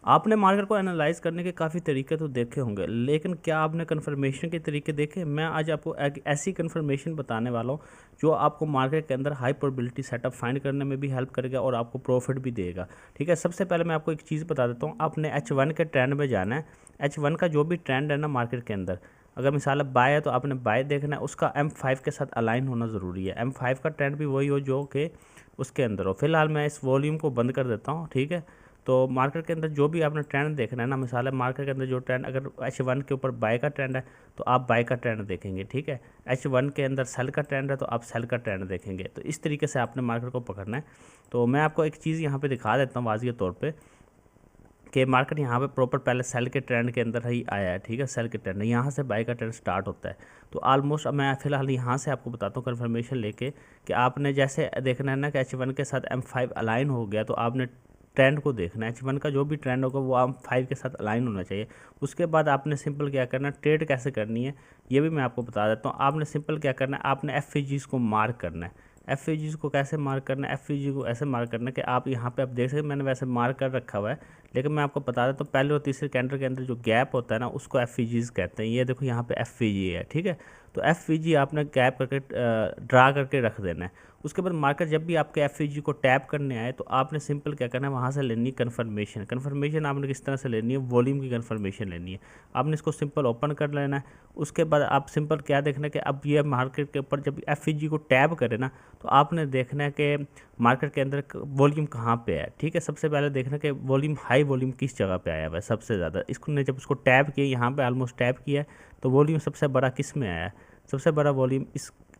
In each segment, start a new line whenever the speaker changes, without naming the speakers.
आपने मार्केट को एनालाइज करने के काफ़ी तरीके तो देखे होंगे, लेकिन क्या आपने कन्फर्मेशन के तरीके देखे? मैं आज आपको एक ऐसी कन्फर्मेशन बताने वाला हूँ जो आपको मार्केट के अंदर हाई प्रोबेबिलिटी सेटअप फाइंड करने में भी हेल्प करेगा और आपको प्रॉफिट भी देगा। ठीक है, सबसे पहले मैं आपको एक चीज़ बता देता हूँ, आपने H1 के ट्रेंड में जाना है। H1 का जो भी ट्रेंड है ना मार्केट के अंदर, अगर मिसाल बाय है तो आपने बाय देखना है, उसका M5 के साथ अलाइन होना ज़रूरी है। M5 का ट्रेंड भी वही हो जो कि उसके अंदर हो। फिलहाल मैं इस वॉल्यूम को बंद कर देता हूँ। ठीक है, तो मार्केट के अंदर जो भी आपने ट्रेंड देखना है ना, मिसाल है मार्केट के अंदर जो ट्रेंड अगर H1 के ऊपर बाय का ट्रेंड है तो आप बाय का ट्रेंड देखेंगे। ठीक है, H1 के अंदर सेल का ट्रेंड है तो आप सेल का ट्रेंड देखेंगे। तो इस तरीके से आपने मार्केट को पकड़ना है। तो मैं आपको एक चीज़ यहाँ पे दिखा देता हूँ वाज़िह तौर पे कि मार्केट यहाँ पे प्रॉपर पहले सेल के ट्रेंड के अंदर ही आया है। ठीक है, सेल के ट्रेंड यहाँ से बाय का ट्रेंड स्टार्ट होता है। तो ऑलमोस्ट मैं फिलहाल यहाँ से आपको बताता हूँ कन्फर्मेशन लेके कि आपने जैसे देखना है ना कि H1 के साथ M5 अलाइन हो गया तो आपने ट्रेंड को देखना है। H1 का जो भी ट्रेंड होगा वो M5 के साथ अलाइन होना चाहिए। उसके बाद आपने सिंपल क्या करना है, ट्रेड कैसे करनी है ये भी मैं आपको बता देता हूँ। आपने सिंपल क्या करना है, आपने FVGs को मार्क करना है। FVGs को कैसे मार्क करना है, FVG को ऐसे मार्क करना है कि आप यहाँ पे आप देख सकते हैं, मैंने वैसे मार्क कर रखा हुआ है, लेकिन मैं आपको बता देता हूँ पहले और तीसरे कैंडल के अंदर जो गैप होता है ना उसको FVGs कहते हैं। ये देखो यहाँ पे FVG है। ठीक है, तो FVG आपने गैप करके ड्रा करके रख देना है। उसके बाद मार्केट जब भी आपके FVG को टैप करने आए तो आपने सिंपल क्या करना है, वहाँ से लेनी है कन्फर्मेशन। कन्फर्मेशन आपने किस तरह से लेनी है, वॉल्यूम की कन्फर्मेशन लेनी है। आपने इसको सिंपल ओपन कर लेना है। उसके बाद आप सिंपल क्या देखना है कि अब ये मार्केट के ऊपर जब FVG को टैप करे ना तो आपने देखना है कि मार्केट के अंदर वॉल्यूम कहाँ पे है। ठीक है, सबसे पहले देखना कि वॉल्यूम हाई वॉल्यूम किस जगह पे आया हुआ है सबसे ज़्यादा। इसको ने जब उसको टैप किया, यहाँ पे ऑलमोस्ट टैप किया है, तो वॉल्यूम सबसे बड़ा किस में आया है, सबसे बड़ा वॉल्यूम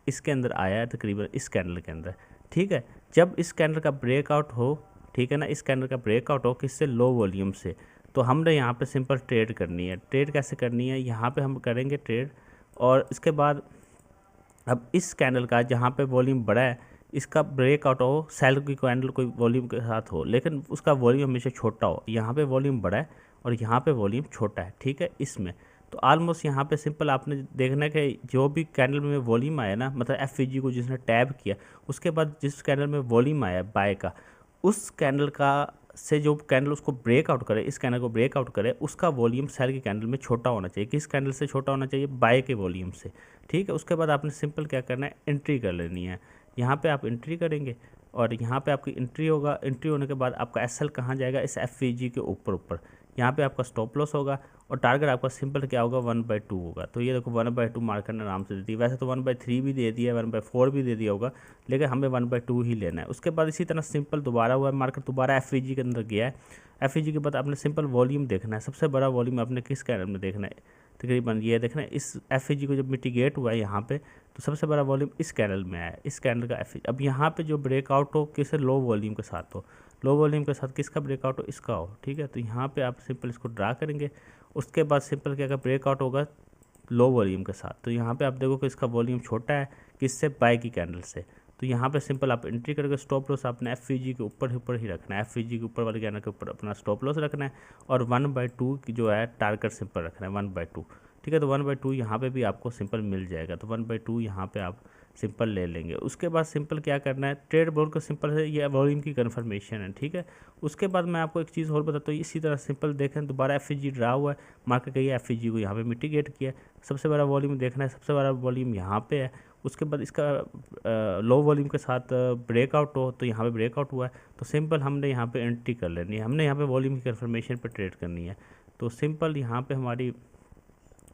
इसके अंदर आया है तकरीबन इस कैंडल के अंदर। ठीक है, जब इस कैंडल का ब्रेकआउट हो, ठीक है ना, इस कैंडल का ब्रेकआउट हो किससे, लो वॉल्यूम से, तो हमने यहाँ पे सिंपल ट्रेड करनी है। ट्रेड कैसे करनी है, यहाँ पे हम करेंगे ट्रेड, और इसके बाद अब इस कैंडल का जहाँ पे वॉल्यूम बड़ा है इसका ब्रेकआउट हो, सेल की कैंडल कोई वॉल्यूम के साथ हो, लेकिन उसका वॉल्यूम हमेशा छोटा हो। यहाँ पे वॉल्यूम बड़ा है और यहाँ पे वॉल्यूम छोटा है। ठीक है, इसमें तो ऑलमोस्ट यहाँ पे सिंपल आपने देखना है कि जो भी कैंडल में वॉल्यूम आया ना, मतलब FVG को जिसने टैप किया, उसके बाद जिस कैंडल में वॉल्यूम आया बाय का, उस कैंडल का से जो कैंडल उसको ब्रेकआउट करे, इस कैंडल को ब्रेकआउट करे, उसका वॉल्यूम सेल की कैंडल में छोटा होना चाहिए। किस कैंडल से छोटा होना चाहिए, बाय के वॉल्यूम से। ठीक है, उसके बाद आपने सिंपल क्या करना है, एंट्री कर लेनी है। यहाँ पे आप एंट्री करेंगे और यहाँ पे आपकी एंट्री होगा। एंट्री होने के बाद आपका SL कहाँ जाएगा, इस FVG के ऊपर ऊपर। यहाँ पे आपका स्टॉप लॉस होगा और टारगेट आपका सिंपल क्या होगा, 1/2 होगा। तो ये देखो 1/2 मार्केट ने आराम से दे दी। वैसे तो 1/3 भी दे दिया, 1/4 भी दे दिया होगा, लेकिन हमें 1/2 ही लेना है। उसके बाद इसी तरह सिंपल दोबारा हुआ मार्केट, दोबारा FVG के अंदर गया है। FVG के बाद आपने सिंपल वॉल्यूम देखना है, सबसे बड़ा वॉल्यूम आपने किस कैंडल में देखना है, तकरीबन ये देखना है इस FVG को जब मिटिगेट हुआ है यहाँ पे, तो सबसे बड़ा वॉल्यूम इस कैंडल में आया है, इस कैंडल का FVG। अब यहाँ पे जो ब्रेकआउट हो किसे, लो वॉल्यूम के साथ हो, लो वॉल्यूम के साथ किसका ब्रेकआउट हो, इसका हो। ठीक है, तो यहाँ पे आप सिंपल इसको ड्रा करेंगे। उसके बाद सिंपल क्या ब्रेकआउट होगा लो वॉल्यूम के साथ, तो यहाँ पे आप देखो कि इसका वॉल्यूम छोटा है किससे, बाय की कैंडल से। तो यहाँ पे सिंपल आप एंट्री करके स्टॉप लॉस आपने FVG के ऊपर ही रखना है, FVG के ऊपर वाले कैंडल के ऊपर अपना स्टॉप लॉस रखना है, और 1/2 की जो है टारगेट सिंपल रखना है, 1/2। ठीक है, तो 1/2 यहाँ पे भी आपको सिंपल मिल जाएगा, तो 1/2 यहाँ पे आप सिंपल ले लेंगे। उसके बाद सिंपल क्या करना है, ट्रेड बोर्ड को सिंपल है, ये वॉल्यूम की कन्फर्मेशन है। ठीक है, उसके बाद मैं आपको एक चीज़ और बताता हूँ, इसी तरह सिंपल देखें दोबारा FVG ड्रा हुआ है, मार्केट गई है, FVG को यहाँ पे मिटिगेट किया है। सबसे बड़ा वॉल्यूम देखना है, सबसे बड़ा वॉल्यूम यहाँ पे है। उसके बाद इसका लो वॉल्यूम के साथ ब्रेकआउट हो, तो यहाँ पे ब्रेकआउट हुआ है, तो सिंपल हमने यहाँ पे एंट्री कर लेनी है। हमने यहाँ पे वॉल्यूम की कन्फर्मेशन पे ट्रेड करनी है, तो सिंपल यहाँ पे हमारी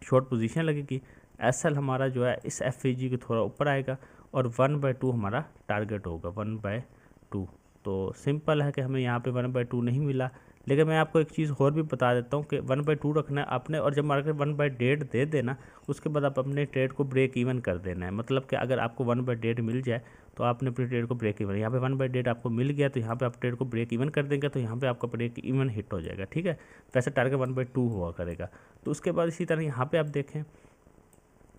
शॉर्ट पोजीशन लगेगी। SL हमारा जो है इस FVG के थोड़ा ऊपर आएगा और 1/2 हमारा टारगेट होगा, 1/2। तो सिंपल है कि हमें यहाँ पे 1/2 नहीं मिला, लेकिन मैं आपको एक चीज़ और भी बता देता हूँ कि 1/2 रखना है आपने, और जब मार्केट 1/1.5 दे देना उसके बाद आप अपने ट्रेड को ब्रेक इवन कर देना है। मतलब कि अगर आपको 1/1.5 मिल जाए तो आपने अपने ट्रेड को ब्रेक इवन, यहाँ पे 1/1.5 आपको मिल गया तो यहाँ पे आप ट्रेड को ब्रेक इवन कर देंगे, तो यहाँ पे आपका ब्रेक इवन हिट हो जाएगा। ठीक है, वैसे टारगेट 1/2 हुआ करेगा। तो उसके बाद इसी तरह यहाँ पे आप देखें,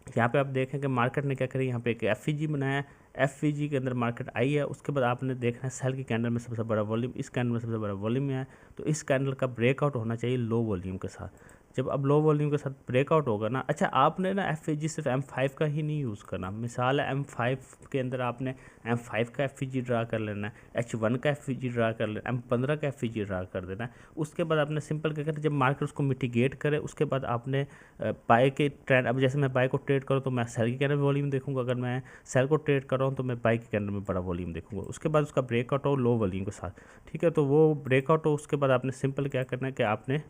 यहाँ पे आप देखें कि मार्केट ने क्या करी, यहाँ पे एक FVG बनाया है, FVG के अंदर मार्केट आई है। उसके बाद आपने देखना है सेल की कैंडल में सबसे बड़ा वॉल्यूम, इस कैंडल में सबसे बड़ा वॉल्यूम है, तो इस कैंडल का ब्रेकआउट होना चाहिए लो वॉल्यूम के साथ। जब अब लो वॉल्यूम के साथ ब्रेकआउट होगा ना, अच्छा आपने ना FVG सिर्फ M5 का ही नहीं यूज़ करना। मिसाल है M5 के अंदर आपने M5 का FVG ड्रा कर लेना है, H1 का FVG ड्रा कर लेना, M15 का FVG ड्रा कर देना है। उसके बाद आपने सिंपल क्या करना, जब मार्केट उसको मिटिगेट करे उसके बाद आपने बाय के ट्रेंड, अब जैसे मैं बाय को ट्रेड करूँ तो मैं सेल के कैंडल में वॉल्यूम देखूंगा, अगर मैं सेल को ट्रेड कर रहा हूँ तो मैं बाय के कैंडल में बड़ा वॉल्यूम देखूंगा। उसके बाद उसका ब्रेकआउट हो लो वॉल्यूम के साथ, ठीक है, तो वो ब्रेकआउट हो उसके बाद आपने सिंपल क्या करना है कि आपने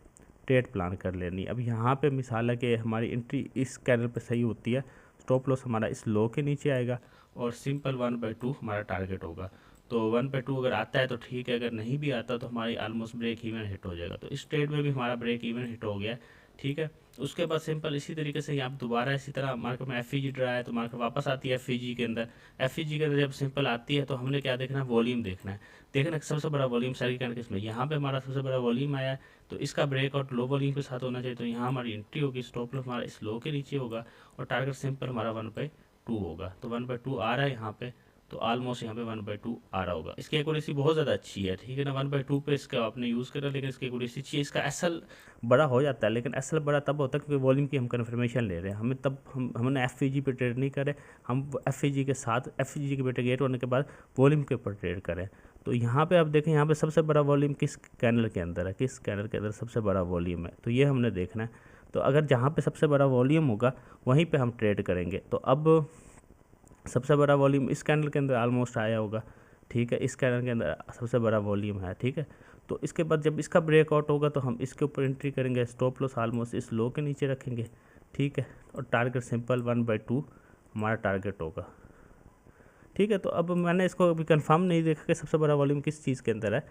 ट्रेड प्लान कर लेनी। अब यहाँ पे मिसाल है कि हमारी एंट्री इस कैंडल पे सही होती है, स्टॉप लॉस हमारा इस लो के नीचे आएगा और सिंपल 1/2 हमारा टारगेट होगा। तो 1/2 अगर आता है तो ठीक है, अगर नहीं भी आता तो हमारी ऑलमोस्ट ब्रेक इवन हिट हो जाएगा। तो इस ट्रेड में भी हमारा ब्रेक इवन हिट हो गया, ठीक है। उसके बाद सिंपल इसी तरीके से यहाँ दोबारा इसी तरह मार्केट में FVG ड्रा है तो मार्केट वापस आती है FVG के अंदर। FVG के अंदर जब सिंपल आती है तो हमने क्या देखना है, वॉल्यूम देखना है। देखना सबसे बड़ा वॉल्यूम सेल के किस में, यहाँ पे हमारा सबसे बड़ा वॉल्यूम आया है तो इसका ब्रेकआउट लो वॉल्यूम के साथ होना चाहिए। तो यहाँ हमारी एंट्री होगी, स्टॉप लॉस हमारा इस लो के नीचे होगा और टारगेट सिंपल हमारा 1/2 होगा। तो 1/2 आ रहा है यहाँ पे, तो ऑलमोस्ट यहाँ पे 1/2 आ रहा होगा। इसकी एक्यूरेसी बहुत ज़्यादा अच्छी है, ठीक है ना। 1/2 पे इसका आपने यूज़ करा, लेकिन इसकी एक्यूरेसी अच्छी है। इसका एसएल बड़ा हो जाता है, लेकिन एसएल बड़ा तब होता है क्योंकि वॉल्यूम की हम कन्फर्मेशन ले रहे हैं। हमें तब हमने FVG पे ट्रेड नहीं करे, हम FVG के साथ FVG के बेटे गेट होने के बाद वॉल्यूम के ऊपर ट्रेड करें। तो यहाँ पे आप देखें, यहाँ पे सबसे बड़ा वॉल्यूम किस कैंडल के अंदर है, किस कैंडल के अंदर सबसे बड़ा वॉल्यूम है, तो ये हमने देखना है। तो अगर जहाँ पे सबसे बड़ा वॉल्यूम होगा वहीं पे हम ट्रेड करेंगे। तो अब सबसे बड़ा वॉल्यूम इस कैंडल के अंदर ऑलमोस्ट आया होगा, ठीक है, इस कैंडल के अंदर सबसे बड़ा वॉल्यूम है, ठीक है। तो इसके बाद जब इसका ब्रेकआउट होगा तो हम इसके ऊपर एंट्री करेंगे, स्टॉप लॉस ऑलमोस्ट इस लो के नीचे रखेंगे, ठीक है, और टारगेट सिंपल 1/2 हमारा टारगेट होगा, ठीक है। तो अब मैंने इसको अभी कंफर्म नहीं देखा कि सबसे बड़ा वॉल्यूम किस चीज़ के अंदर है,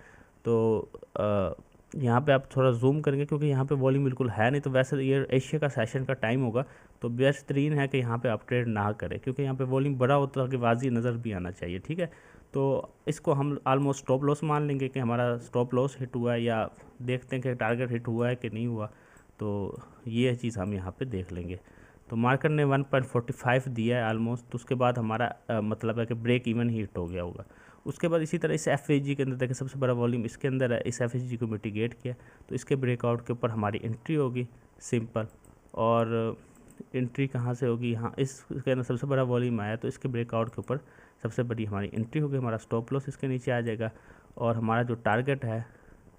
तो यहाँ पे आप थोड़ा जूम करेंगे क्योंकि यहाँ पे वॉल्यूम बिल्कुल है नहीं। तो वैसे ये एशिया का सेशन का टाइम होगा तो बेहतरीन है कि यहाँ पे आप ट्रेड ना करें क्योंकि यहाँ पे वॉल्यूम बड़ा होता है कि वाजी नज़र भी आना चाहिए, ठीक है। तो इसको हम ऑलमोस्ट स्टॉप लॉस मान लेंगे कि हमारा स्टॉप लॉस हिट हुआ है या देखते हैं कि टारगेट हिट हुआ है कि नहीं हुआ। तो ये चीज़ हम यहाँ पर देख लेंगे। तो मार्केट ने 1.45 दिया है ऑलमोस्ट, तो उसके बाद हमारा मतलब है कि ब्रेक इवन ही हिट हो गया होगा। उसके बाद इसी तरह इस FVG के अंदर देखें सबसे बड़ा वॉल्यूम इसके अंदर है, इस FVG को मिटिगेट किया तो इसके ब्रेकआउट के ऊपर हमारी एंट्री होगी सिंपल। और एंट्री कहाँ से होगी, यहाँ इसके अंदर सबसे बड़ा वॉल्यूम आया तो इसके ब्रेकआउट के ऊपर सबसे बड़ी हमारी एंट्री होगी, हमारा स्टॉप लॉस इसके नीचे आ जाएगा और हमारा जो टारगेट है,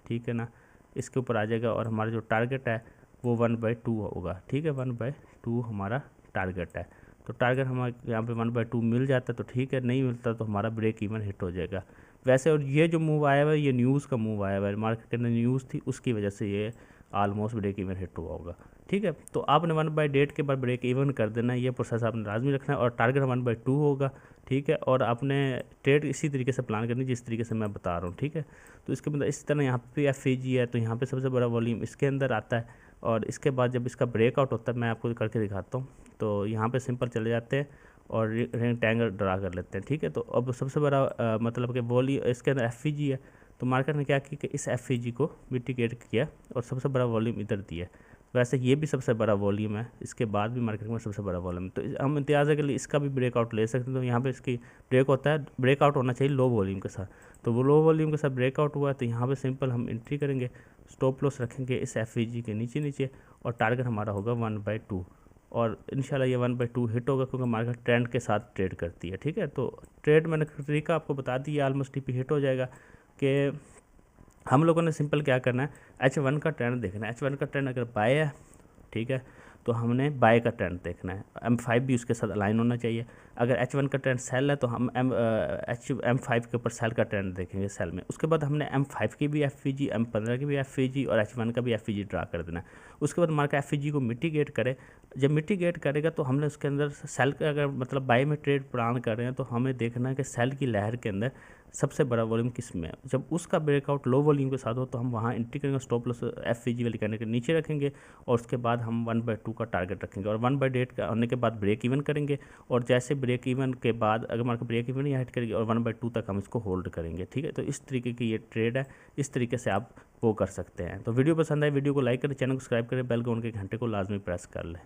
ठीक है ना, इसके ऊपर आ जाएगा और हमारा जो टारगेट है वो 1/2 होगा, ठीक है, 1/2 हमारा टारगेट है। तो टारगेट हमारे यहाँ पे 1/2 मिल जाता है तो ठीक है, नहीं मिलता तो हमारा ब्रेक इवन हिट हो जाएगा वैसे। और ये जो मूव आया हुआ है ये न्यूज़ का मूव आया हुआ है, मार्केट के अंदर न्यूज़ थी उसकी वजह से ये ऑलमोस्ट ब्रेक इवन हिट हुआ होगा, ठीक है। तो आपने 1/8 के बाद ब्रेक इवन कर देना है, ये प्रोसेस आपने लाजमी रखना है और टारगेट 1/2 होगा, ठीक है। और आपने ट्रेड इसी तरीके से प्लान करनी जिस तरीके से मैं बता रहा हूँ, ठीक है। तो इसके मतलब इस तरह यहाँ पे FVG है तो यहाँ पे सबसे बड़ा वॉल्यूम इसके अंदर आता है और इसके बाद जब इसका ब्रेकआउट होता है मैं आपको करके दिखाता हूँ। तो यहाँ पे सिंपल चले जाते हैं और रेक्टेंगल ड्रा कर लेते हैं, ठीक है। तो अब सबसे बड़ा मतलब कि वॉल्यूम इसके अंदर FVG है तो मार्केट ने क्या किया कि इस FVG को मिटिगेट किया और सबसे बड़ा वॉल्यूम इधर दिया। वैसे ये भी सबसे बड़ा वॉल्यूम है, इसके बाद भी मार्केट में सबसे बड़ा वॉल्यूम, तो हम इम्तियाज़ के लिए इसका भी ब्रेकआउट ले सकते हैं। तो यहाँ पे इसकी ब्रेक होता है, ब्रेकआउट होना चाहिए लो वॉल्यूम के साथ, तो वो लो वॉल्यूम के साथ ब्रेकआउट हुआ है तो यहाँ पे सिंपल हम एंट्री करेंगे, स्टॉप लॉस रखेंगे इस FVG के नीचे और टारगेट हमारा होगा 1/2 और इंशाल्लाह ये 1/2 हिट होगा क्योंकि मार्केट ट्रेंड के साथ ट्रेड करती है, ठीक है। तो ट्रेड मैंने तरीका आपको बता दिया, ऑलमोस्ट TP हिट हो जाएगा कि हम लोगों ने सिंपल क्या करना है, H1 का ट्रेंड देखना है। H1 का ट्रेंड अगर बाय है, ठीक है, तो हमने बाय का ट्रेंड देखना है, M5 भी उसके साथ अलाइन होना चाहिए। अगर H1 का ट्रेंड सेल है तो हम M5 के ऊपर सेल का ट्रेंड देखेंगे सेल में। उसके बाद हमने M5 की भी FVG, M15 की भी FVG और H1 का भी FVG ड्रा कर देना है। उसके बाद मार्केट FVG को मिटिगेट करे, जब मिटिगेट करेगा तो हमने उसके अंदर सेल का अगर मतलब बाय में ट्रेड प्लान कर रहे हैं तो हमें देखना है कि सेल की लहर के अंदर सबसे बड़ा वॉल्यूम किस में है। जब उसका ब्रेकआउट लो वॉल्यूम के साथ हो तो हम वहाँ एंट्री करेंगे, स्टॉप लॉस FVG वाली करने के नीचे रखेंगे और उसके बाद हम 1/2 का टारगेट रखेंगे और 1/8 का होने के बाद ब्रेक इवन करेंगे और जैसे ब्रेक इवन के बाद अगर मार्केट ब्रेक इवन या हिट करेगी और 1/2 तक हम इसको होल्ड करेंगे, ठीक है। तो इस तरीके की ये ट्रेड है, इस तरीके से आप वो कर सकते हैं। तो वीडियो पसंद आए वीडियो को लाइक करें, चैनल को सब्सक्राइब करें, बेल आइकन के घंटे को लाजमी प्रेस कर लें।